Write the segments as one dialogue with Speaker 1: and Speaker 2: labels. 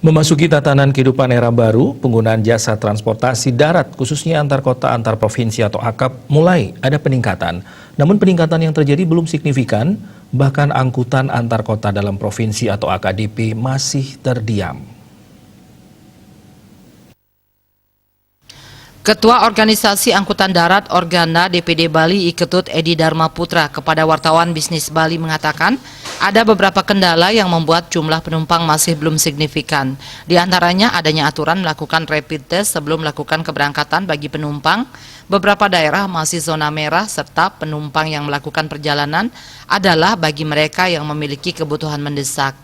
Speaker 1: Memasuki tatanan kehidupan era baru, penggunaan jasa transportasi darat khususnya antar kota antar provinsi atau AKAP mulai ada peningkatan. Namun peningkatan yang terjadi belum signifikan, bahkan angkutan antar kota dalam provinsi atau AKDP masih terdiam.
Speaker 2: Ketua Organisasi Angkutan Darat Organa DPD Bali Iketut Edi Dharma Putra kepada wartawan Bisnis Bali mengatakan ada beberapa kendala yang membuat jumlah penumpang masih belum signifikan. Di antaranya adanya aturan melakukan rapid test sebelum melakukan keberangkatan bagi penumpang. Beberapa daerah masih zona merah serta penumpang yang melakukan perjalanan adalah bagi mereka yang memiliki kebutuhan mendesak.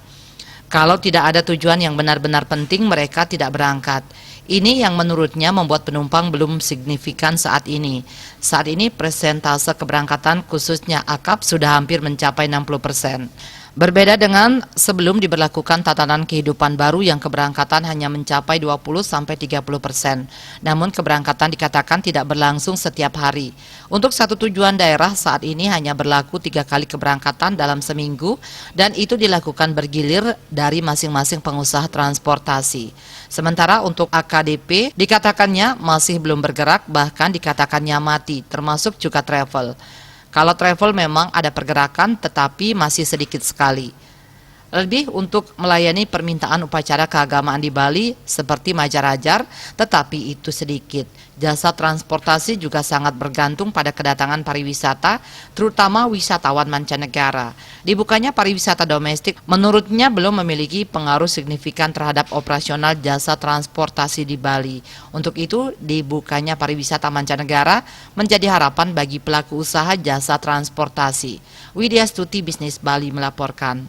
Speaker 2: Kalau tidak ada tujuan yang benar-benar penting, mereka tidak berangkat. Ini yang menurutnya membuat penumpang belum signifikan saat ini. Saat ini persentase keberangkatan khususnya AKAP sudah hampir mencapai 60%. Berbeda dengan sebelum diberlakukan tatanan kehidupan baru yang keberangkatan hanya mencapai 20-30%. Namun keberangkatan dikatakan tidak berlangsung setiap hari. Untuk satu tujuan daerah saat ini hanya berlaku 3 kali keberangkatan dalam seminggu dan itu dilakukan bergilir dari masing-masing pengusaha transportasi. Sementara untuk AKDP dikatakannya masih belum bergerak, bahkan dikatakannya mati, termasuk juga travel. Kalau travel memang ada pergerakan tetapi masih sedikit sekali. Lebih untuk melayani permintaan upacara keagamaan di Bali seperti Majarajar, tetapi itu sedikit. Jasa transportasi juga sangat bergantung pada kedatangan pariwisata, terutama wisatawan mancanegara. Dibukanya pariwisata domestik menurutnya belum memiliki pengaruh signifikan terhadap operasional jasa transportasi di Bali. Untuk itu, dibukanya pariwisata mancanegara menjadi harapan bagi pelaku usaha jasa transportasi. Widya Stuti, Bisnis Bali melaporkan.